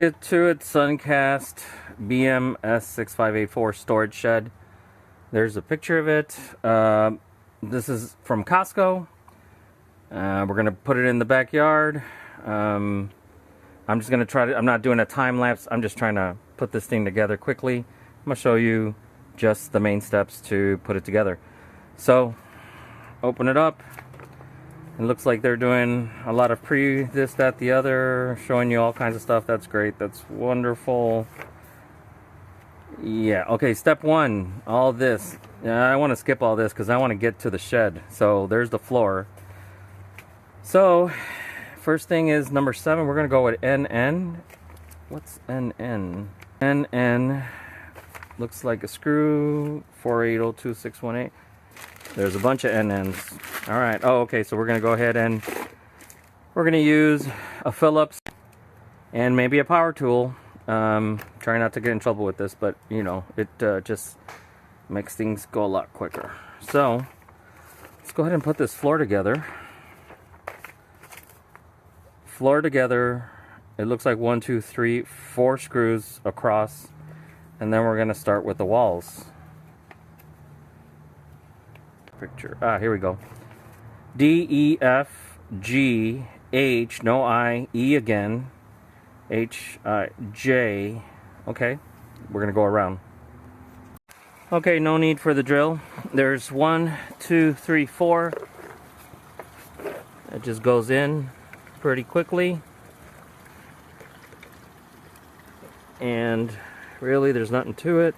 Get to it, Suncast BMS6574 storage shed. There's a picture of it. This is from Costco. We're gonna put it in the backyard. I'm just gonna try to. I'm not doing a time lapse. I'm just trying to put this thing together quickly. I'm gonna show you just the main steps to put it together. So, open it up. It looks like they're doing a lot of this, that, the other, showing you all kinds of stuff. That's great. That's wonderful. Yeah, okay, step one, all this. I want to skip all this because I want to get to the shed. So there's the floor. So, first thing is number 7. We're going to go with NN. What's NN? NN looks like a screw, 4802618. There's a bunch of NNs. Alright, oh okay, so we're going to go ahead and we're going to use a Phillips and maybe a power tool. Try not to get in trouble with this, but you know, it just makes things go a lot quicker. So, let's go ahead and put this floor together. Floor together, it looks like 1, 2, 3, 4 screws across, and then we're going to start with the walls. Picture. Here we go. D, E, F, G, H, no I, E again, H, I, J. Okay, we're gonna go around. Okay, no need for the drill. There's 1, 2, 3, 4. It just goes in pretty quickly. And really, there's nothing to it.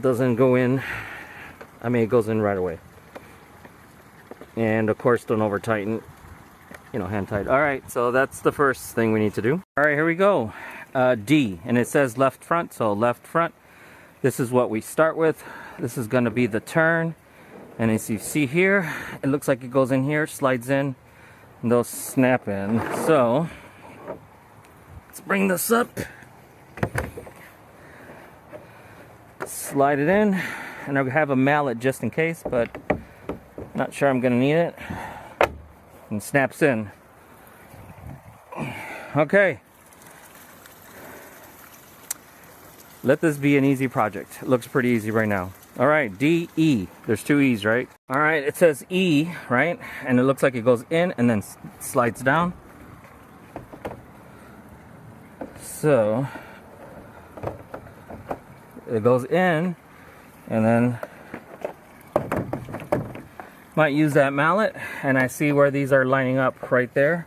Doesn't go in. I mean, it goes in right away. And of course, don't over tighten. You know, hand tight. Alright, so that's the first thing we need to do. Alright, here we go. D, and it says left front, so left front. This is what we start with. This is going to be the turn. And as you see here, it looks like it goes in here, slides in, and they'll snap in. So, let's bring this up. Slide it in. And I have a mallet just in case, but not sure I'm gonna need it. And snaps in. Okay. Let this be an easy project. It looks pretty easy right now. Alright, D, E. There's 2 E's, right? Alright, it says E, right? And it looks like it goes in and then slides down. So, it goes in. And then might use that mallet, and I see where these are lining up right there.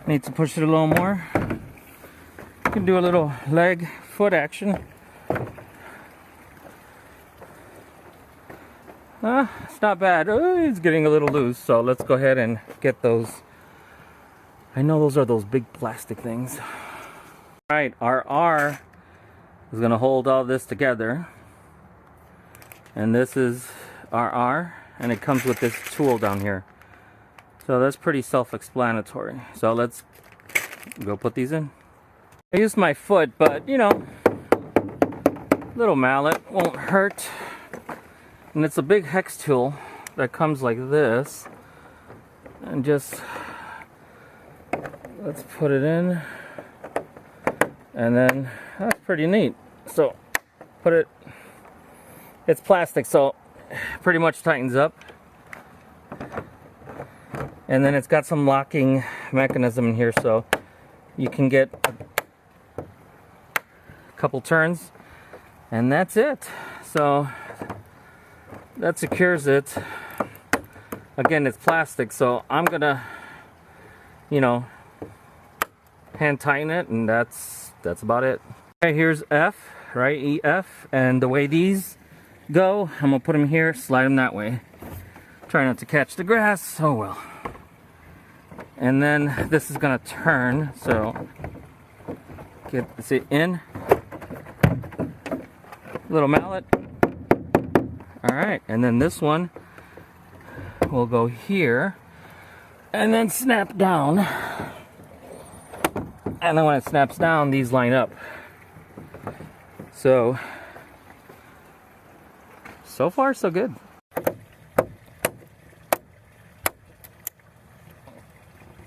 Need to push it a little more. You can do a little leg foot action. It's not bad. It's getting a little loose, so let's go ahead and get those. I know those are those big plastic things. Alright, our R is going to hold all this together. And this is our R, and it comes with this tool down here. So that's pretty self-explanatory. So let's go put these in. I used my foot, but you know, little mallet won't hurt. And it's a big hex tool that comes like this. And just, let's put it in. And then, that's pretty neat. So, put it. It's plastic, so pretty much tightens up. And then it's got some locking mechanism in here, so you can get a couple turns, and that's it. So that secures it. Again, it's plastic, so I'm gonna, you know, hand tighten it, and that's about it. Okay, here's F, right? E, F, and the way these go, I'm gonna put them here, slide them that way. Try not to catch the grass. Oh well. And then this is gonna turn, so get it in. Little mallet. Alright, and then this one will go here and then snap down. And then when it snaps down, these line up. So far, so good.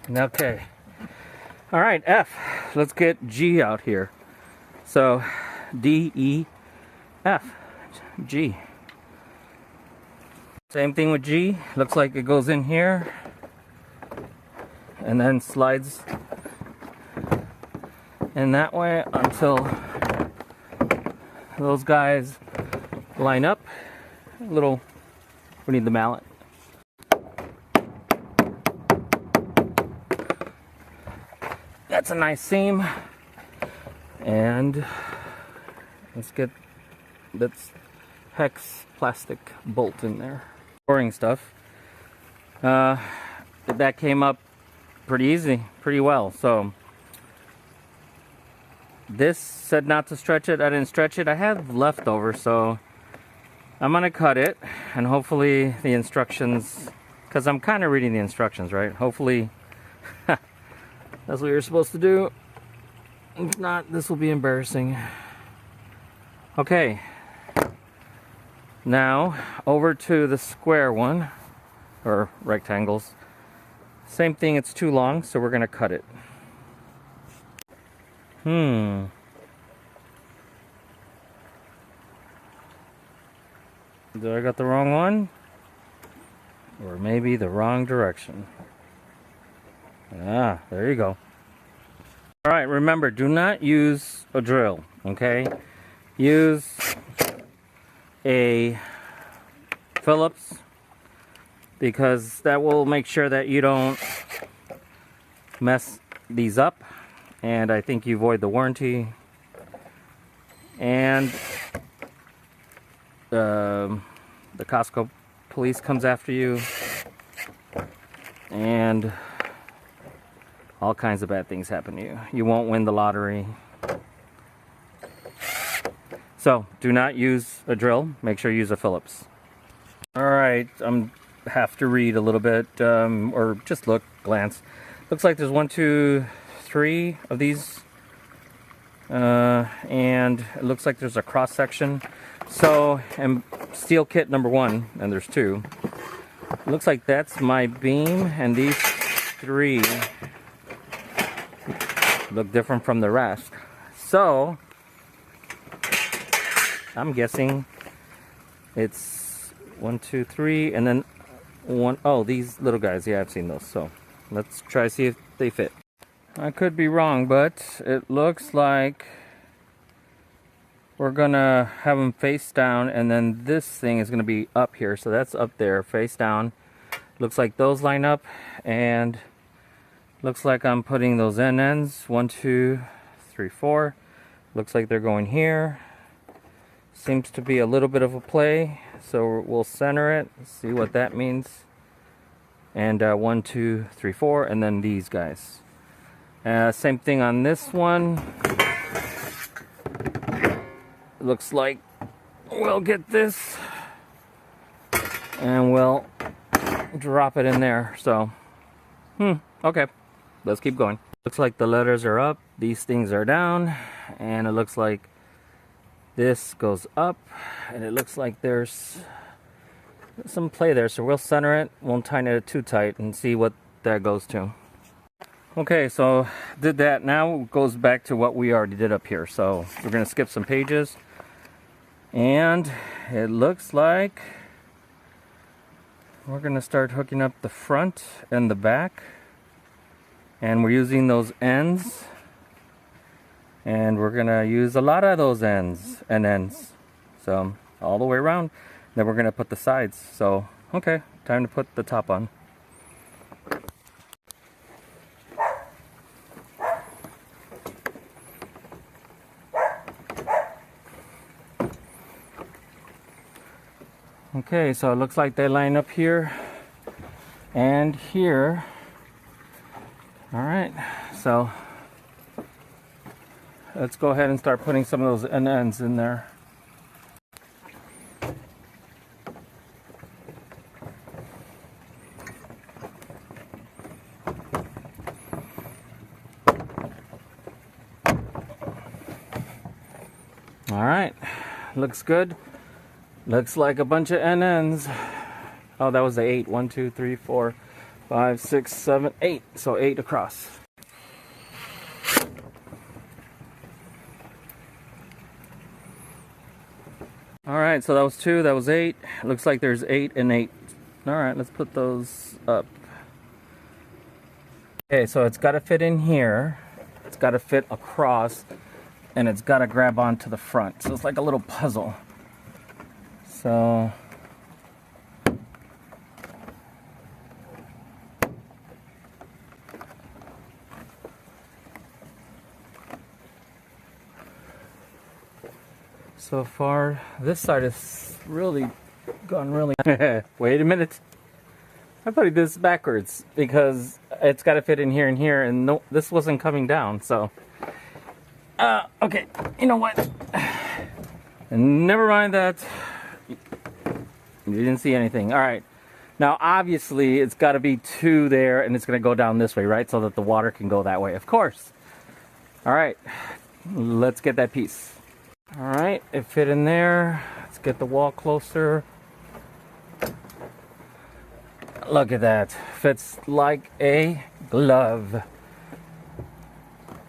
Okay, All right, F. Let's get G out here. So D, E, F, G. Same thing with G. Looks like it goes in here and then slides in that way until those guys line up. We need the mallet. That's a nice seam. And let's get this hex plastic bolt in there. Boring stuff. That came up pretty easy, pretty well. So this said not to stretch it. I didn't stretch it. I have leftover, so I'm gonna cut it, and hopefully the instructions, because I'm kind of reading the instructions, right? Hopefully that's what you're supposed to do. If not, this will be embarrassing. Okay, now over to the square one, or rectangles. Same thing, it's too long, so we're gonna cut it. Did I got the wrong one? Or maybe the wrong direction. Ah, there you go. Alright, remember, do not use a drill, okay? Use a Phillips, because that will make sure that you don't mess these up, and I think you avoid the warranty. And the Costco police comes after you, and all kinds of bad things happen to you. You won't win the lottery. So do not use a drill. Make sure you use a Phillips. All right, have to read a little bit, or just glance. Looks like there's 1, 2, 3 of these, and it looks like there's a cross section. So, and steel kit number 1, and there's 2. It looks like that's my beam, and these 3 look different from the rest. So, I'm guessing it's 1, 2, 3, and then 1. Oh, these little guys. Yeah, I've seen those. So, let's try to see if they fit. I could be wrong, but it looks like we're gonna have them face down, and then this thing is gonna be up here. So that's up there, face down. Looks like those line up, and looks like I'm putting those ends. 1, 2, 3, 4. Looks like they're going here. Seems to be a little bit of a play, so we'll center it, see what that means. And 1, 2, 3, 4, and then these guys. Same thing on this one. Looks like we'll get this and we'll drop it in there. So, okay, let's keep going. Looks like the letters are up, these things are down, and it looks like this goes up, and it looks like there's some play there. So we'll center it, won't tighten it too tight, and see what that goes to. Okay, so did that. Now it goes back to what we already did up here. So we're gonna skip some pages. And it looks like we're gonna start hooking up the front and the back, and we're using those ends, and we're gonna use a lot of those ends, so all the way around. Then we're gonna put the sides. So okay, time to put the top on. Okay, so it looks like they line up here and here. All right, so let's go ahead and start putting some of those ends in there. All right, looks good. Looks like a bunch of ends. Oh, that was the 8. 1, 2, 3, 4, 5, 6, 7, 8. So 8 across. All right, so that was 2, that was 8. Looks like there's 8 and 8. All right, let's put those up. Okay, so it's got to fit in here. It's got to fit across, and it's got to grab onto the front. So it's like a little puzzle. So so far, this side is really gone really. Wait a minute. I thought he did this backwards because it's got to fit in here and here, and no, this wasn't coming down. So, okay, you know what? Never mind that. You didn't see anything. All right. Now, obviously, it's got to be 2 there, and it's going to go down this way, right? So that the water can go that way, of course. All right. Let's get that piece. All right. It fit in there. Let's get the wall closer. Look at that. Fits like a glove.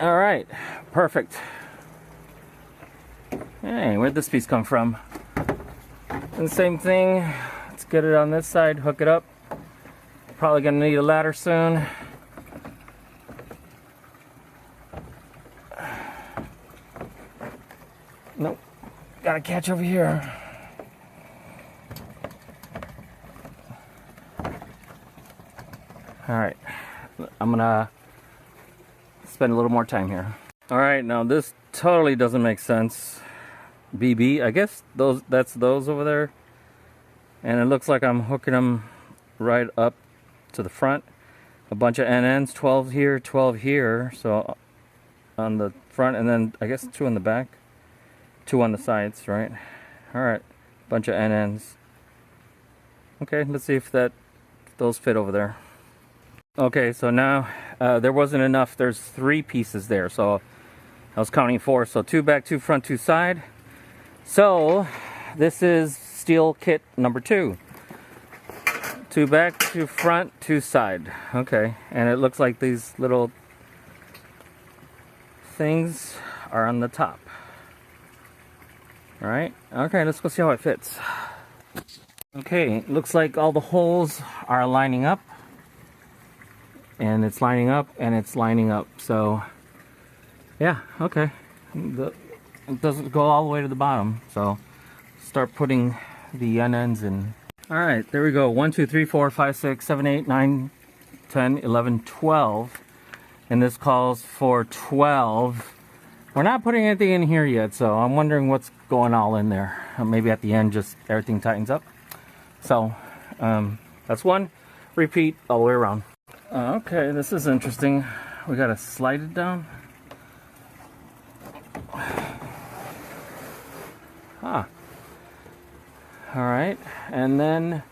All right. Perfect. Hey, where'd this piece come from? And same thing. Let's get it on this side, hook it up. Probably gonna need a ladder soon. Nope. Gotta catch over here. Alright. I'm gonna spend a little more time here. Alright, now this totally doesn't make sense. BB, I guess that's those over there. And it looks like I'm hooking them right up to the front. A bunch of NNs, 12 here, 12 here. So on the front, and then I guess 2 on the back. 2 on the sides, right? Alright, bunch of NNs. Okay, let's see if those fit over there. Okay, so now there wasn't enough. There's 3 pieces there, so I was counting 4. So 2 back, 2 front, 2 side. So this is steel kit number 2. 2 back, 2 front, 2 side. Okay, and it looks like these little things are on the top. All right, okay, let's go see how it fits. Okay, looks like all the holes are lining up. And it's lining up, and it's lining up. So, yeah, okay. It doesn't go all the way to the bottom. So, start putting the ends in. All right, there we go. 1, 2, 3, 4, 5, 6, 7, 8, 9, 10, 11, 12. And this calls for 12. We're not putting anything in here yet, so I'm wondering what's going all in there. Maybe at the end, just everything tightens up. So, that's 1. Repeat all the way around. Okay, this is interesting. We gotta slide it down. Ah. Alright, and then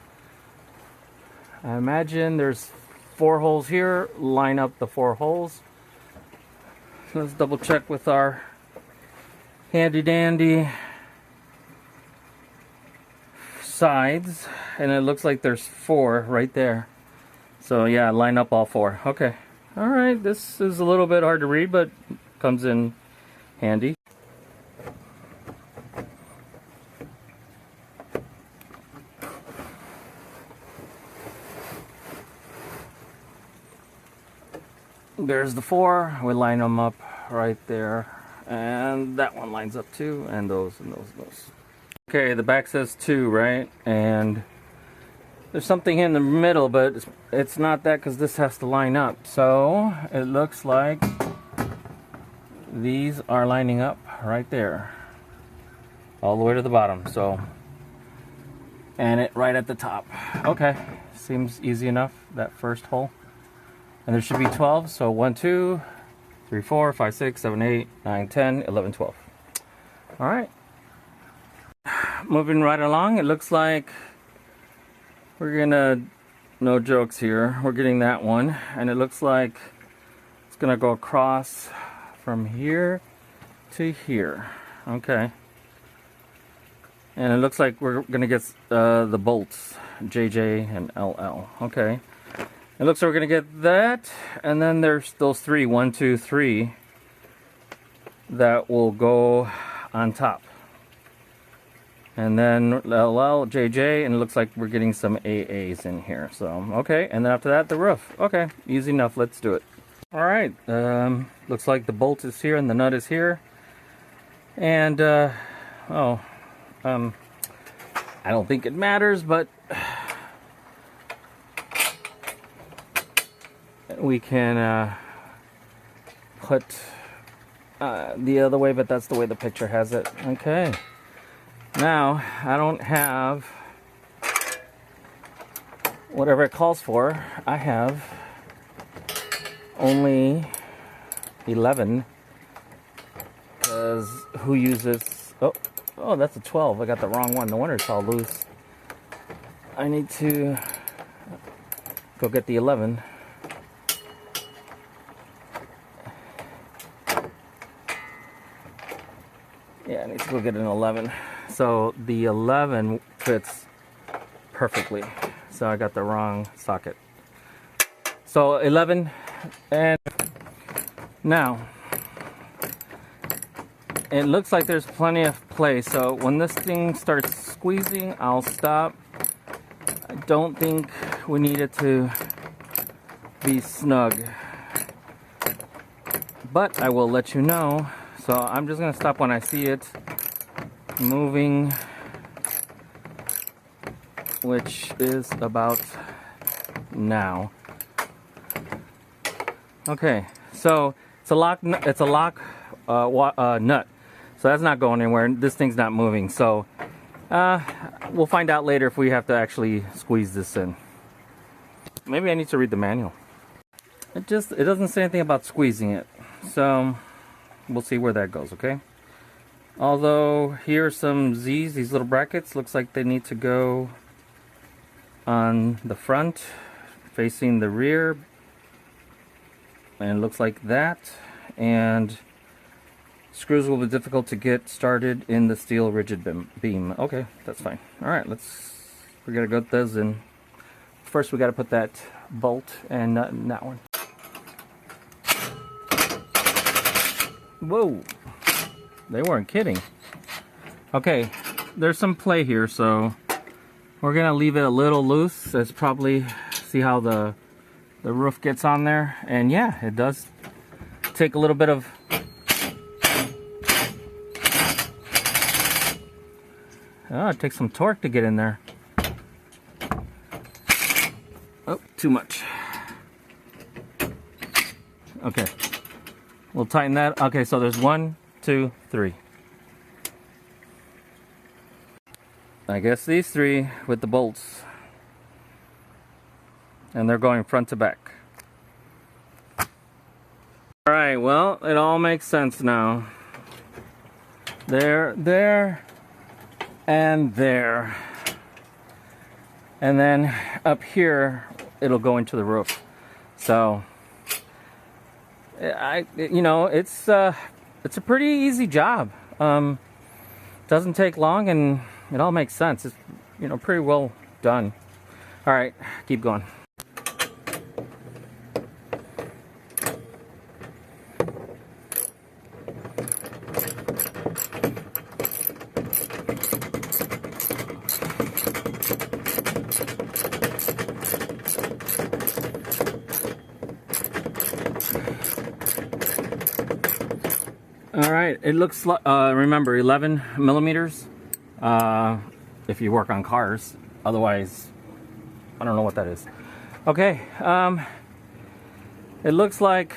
I imagine there's 4 holes here. Line up the 4 holes. Let's double check with our handy dandy sides. And it looks like there's 4 right there. So yeah, line up all 4. Okay. Alright, this is a little bit hard to read, but comes in handy. There's the 4. We line them up right there. And that one lines up too. And those and those and those. Okay, the back says 2, right? And there's something in the middle, but it's not that because this has to line up. So it looks like these are lining up right there. All the way to the bottom. So, and it right at the top. Okay, seems easy enough, that first hole. And there should be 12, so 1, 2, 3, 4, 5, 6, 7, 8, 9, 10, 11, 12. All right. Moving right along, it looks like we're gonna, no jokes here, we're getting that one. And it looks like it's gonna go across from here to here. Okay. And it looks like we're gonna get the bolts, JJ and LL. Okay. It looks like we're gonna get that, and then there's those 3, 1, 2, 3, that will go on top. And then LL, JJ, and it looks like we're getting some AAs in here. So, okay, and then after that, the roof. Okay, easy enough, let's do it. All right, looks like the bolt is here and the nut is here. And, I don't think it matters, but we can put the other way, but that's the way the picture has it. Okay. Now, I don't have whatever it calls for. I have only 11, because who uses... Oh, that's a 12. I got the wrong one. No wonder it's all loose. I need to go get the 11. Yeah, I need to go get an 11. So the 11 fits perfectly. So I got the wrong socket. So 11, and now it looks like there's plenty of play. So when this thing starts squeezing, I'll stop. I don't think we need it to be snug, but I will let you know. So I'm just gonna stop when I see it moving, which is about now. Okay, so it's a lock. It's a lock nut. So that's not going anywhere. This thing's not moving. So we'll find out later if we have to actually squeeze this in. Maybe I need to read the manual. It doesn't say anything about squeezing it. So we'll see where that goes. Okay. Although here are some Z's, these little brackets, looks like they need to go on the front facing the rear, and it looks like that. And screws will be difficult to get started in the steel rigid beam. Okay, that's fine. All right, we're gonna go with those in. First we got to put that bolt and nut in that one. Whoa, they weren't kidding. Okay, there's some play here, so we're gonna leave it a little loose. That's probably, see how the roof gets on there. And yeah, it does take a little bit of it takes some torque to get in there. Oh, too much. Okay, we'll tighten that. Okay, so there's 1, 2, 3. I guess these 3 with the bolts, and they're going front to back. All right, well, it all makes sense now. There, and there, and then up here it'll go into the roof. So it's a pretty easy job. Doesn't take long, and it all makes sense. It's pretty well done. All right, keep going. All right, it looks like, remember, 11 millimeters if you work on cars. Otherwise, I don't know what that is. Okay, it looks like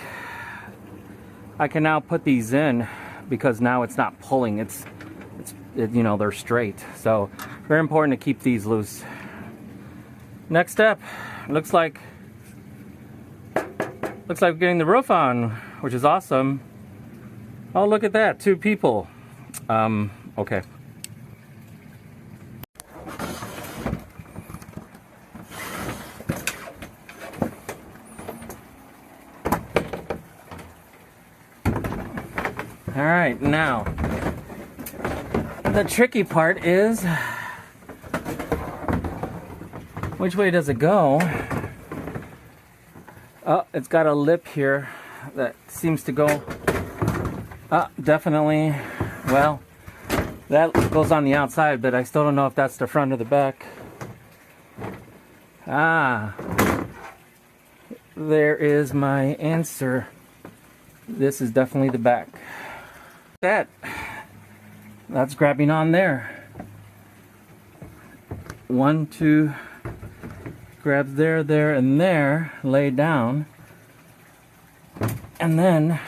I can now put these in, because now it's not pulling. They're straight. So very important to keep these loose. Next step, looks like we're getting the roof on, which is awesome. Oh, look at that, 2 people. Okay. All right, now, the tricky part is, which way does it go? Oh, it's got a lip here that seems to go... definitely. Well, That goes on the outside, but I still don't know if that's the front or the back. Ah, there is my answer. This is definitely the back. That's grabbing on there. 1, 2, grabs there, there, and there, lay down. And then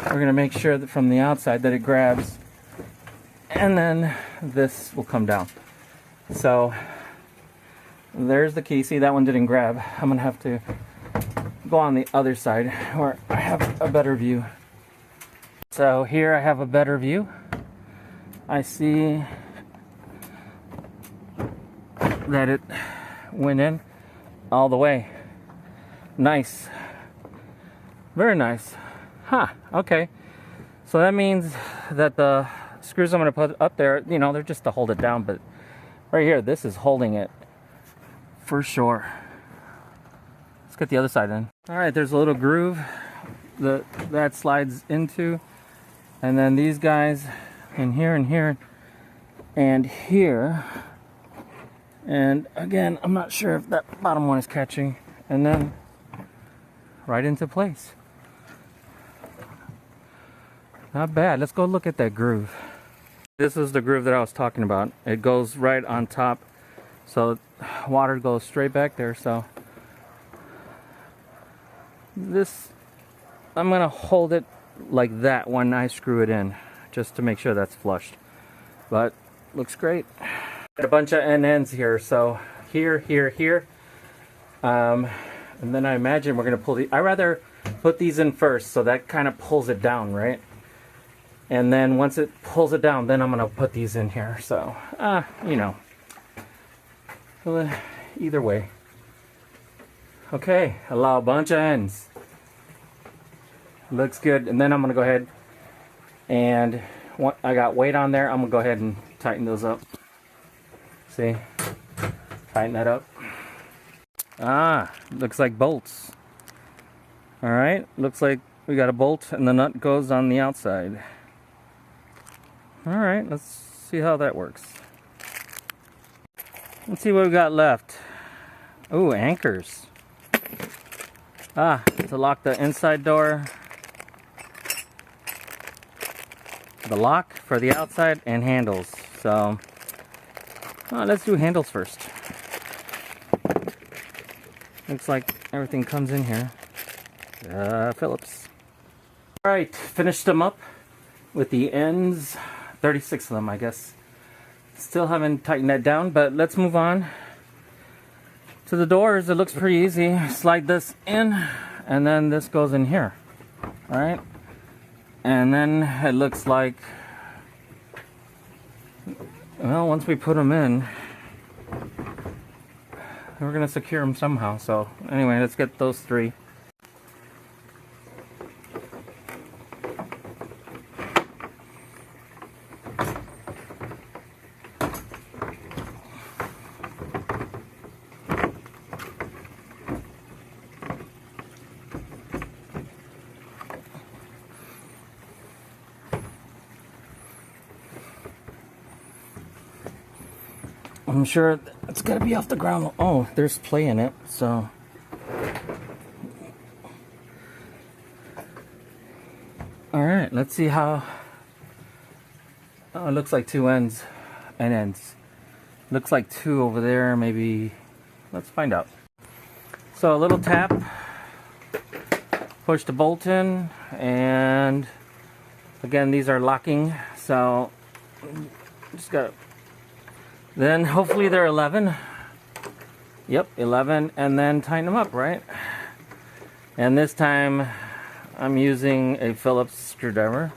we're going to make sure that from the outside that it grabs, and then this will come down. So there's the key. See, that one didn't grab. I'm going to have to go on the other side where I have a better view. So here I have a better view. I see that it went in all the way. Nice. Very nice. Huh, okay. So that means that the screws I'm going to put up there, you know, they're just to hold it down, but right here, this is holding it for sure. Let's get the other side in. All right, there's a little groove that slides into, and then these guys in here and here and here. And again, I'm not sure if that bottom one is catching, and then right into place. Not bad. Let's go look at that groove. This is the groove that I was talking about. It goes right on top, so water goes straight back there. So this, I'm gonna hold it like that when I screw it in, just to make sure that's flushed. But looks great. Got a bunch of ends here. So here, here, here, and then I imagine we're gonna pull the. I rather put these in first, so that kind of pulls it down, right? And then once it pulls it down, then I'm going to put these in here. So, you know, either way. Okay, allow a bunch of ends. Looks good. And then I'm going to go ahead and I got weight on there. I'm going to go ahead and tighten those up. See? Tighten that up. Looks like bolts. All right, looks like we got a bolt and the nut goes on the outside. All right, let's see how that works. Let's see what we got left. Ooh, anchors. To lock the inside door. The lock for the outside and handles. So, let's do handles first. Looks like everything comes in here. Phillips. All right, finished them up with the ends. 36 of them, I guess. Still haven't tightened that down, but let's move on to the doors. It looks pretty easy. Slide this in, and then this goes in here. All right, and then it looks like, well, once we put them in, we're gonna secure them somehow. So anyway, let's get those three. I'm sure it's got to be off the ground. Oh, there's play in it, so. All right, let's see how. Oh, it looks like two ends and ends. Looks like two over there, maybe. Let's find out. So a little tap, push the bolt in, and again, these are locking, so just gotta. Then hopefully they're 11. Yep, 11, and then tighten them up, right? And this time I'm using a Phillips screwdriver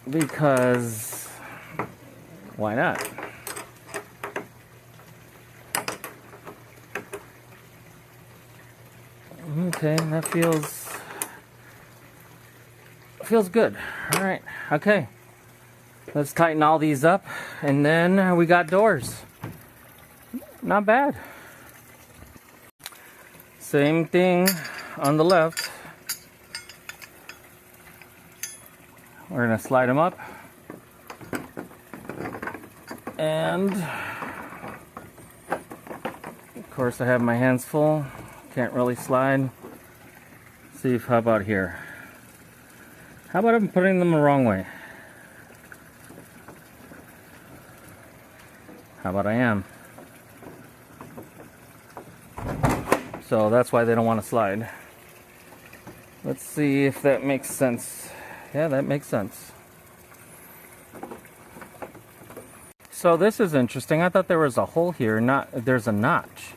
because why not? Okay, that feels good. All right, okay. Let's tighten all these up, and then we got doors. Not bad. Same thing on the left. we're gonna slide them up. And of course I have my hands full, can't really slide. See if, how about here? How about I'm putting them the wrong way? How about I am? So that's why they don't want to slide. Let's see if that makes sense. Yeah, that makes sense. So this is interesting. I thought there was a hole here, there's a notch.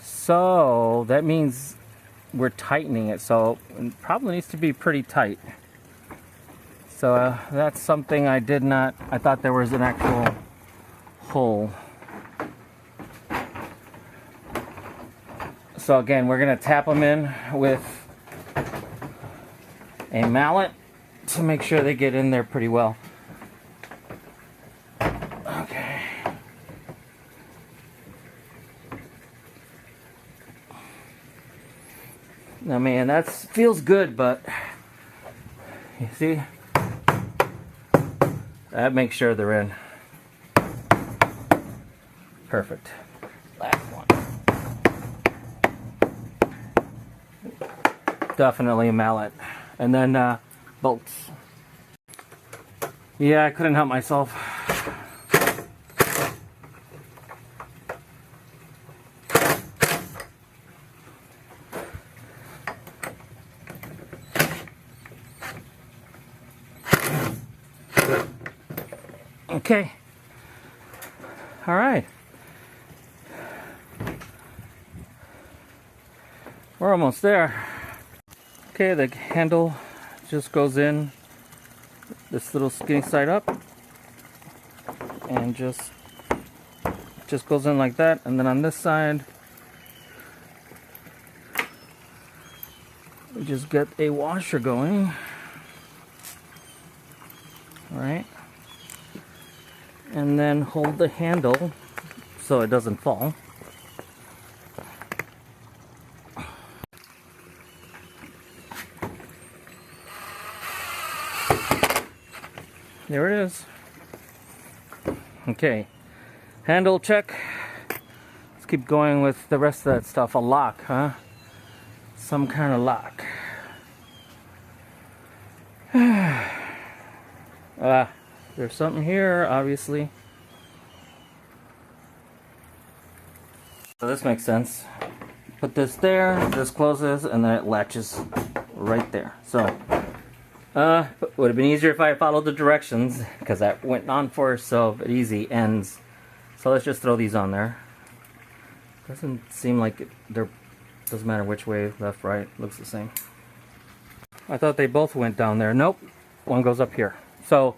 So that means we're tightening it, so it probably needs to be pretty tight. So that's something I thought there was an actual hole. So again, we're gonna tap them in with a mallet to make sure they get in there pretty well. Okay. Now, man, that feels good, but you see, that makes sure they're in. Perfect. Last one. Definitely a mallet. And then bolts. Yeah, I couldn't help myself. Okay. All right. We're almost there. Okay, the handle just goes in this little skinny side up and just goes in like that, and then on this side we just get a washer going. All right, and then hold the handle so it doesn't fall. There it is. Okay, handle check. Let's keep going with the rest of that stuff. A lock, huh? Some kind of lock. There's something here, obviously. So this makes sense. Put this there, this closes, and then it latches right there. So would have been easier if I followed the directions, because that went on first, so easy ends. So let's just throw these on there. Doesn't seem like doesn't matter which way, left, right, looks the same. I thought they both went down there. Nope, one goes up here. So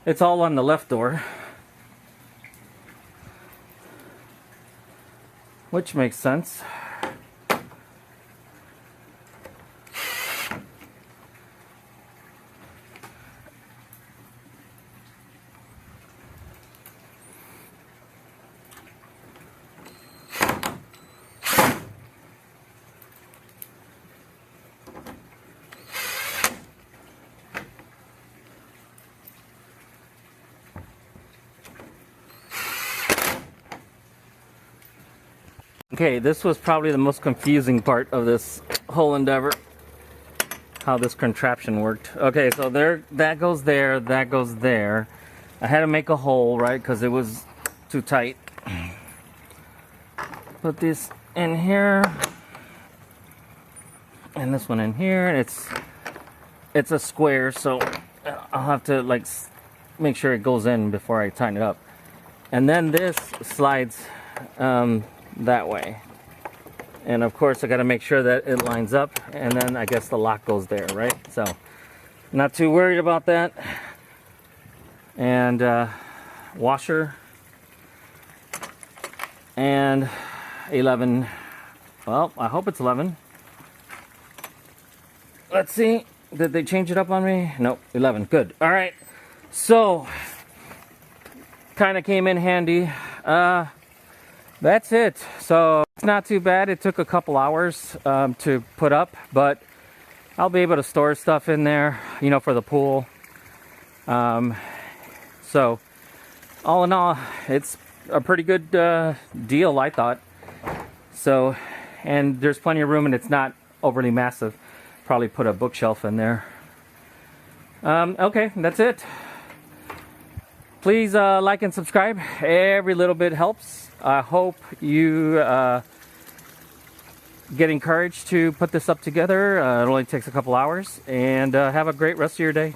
it's all on the left door, which makes sense. Okay, this was probably the most confusing part of this whole endeavor, how this contraption worked. Okay, so that goes there, that goes there. I had to make a hole, right, because it was too tight. Put this in here, and this one in here. It's a square, so I'll have to like make sure it goes in before I tighten it up. And then this slides that way, and of course I got to make sure that it lines up, and then I guess the lock goes there, right? So not too worried about that. And washer and 11. Well, I hope it's 11. Let's see, did they change it up on me? Nope, 11. Good. All right, so kind of came in handy. That's it. So it's not too bad. It took a couple hours to put up, but I'll be able to store stuff in there, you know, for the pool. So all in all, it's a pretty good deal, I thought. So, and there's plenty of room, and it's not overly massive. Probably put a bookshelf in there. Okay, that's it. Please like and subscribe. Every little bit helps. I hope you get encouraged to put this up together. It only takes a couple hours. And have a great rest of your day.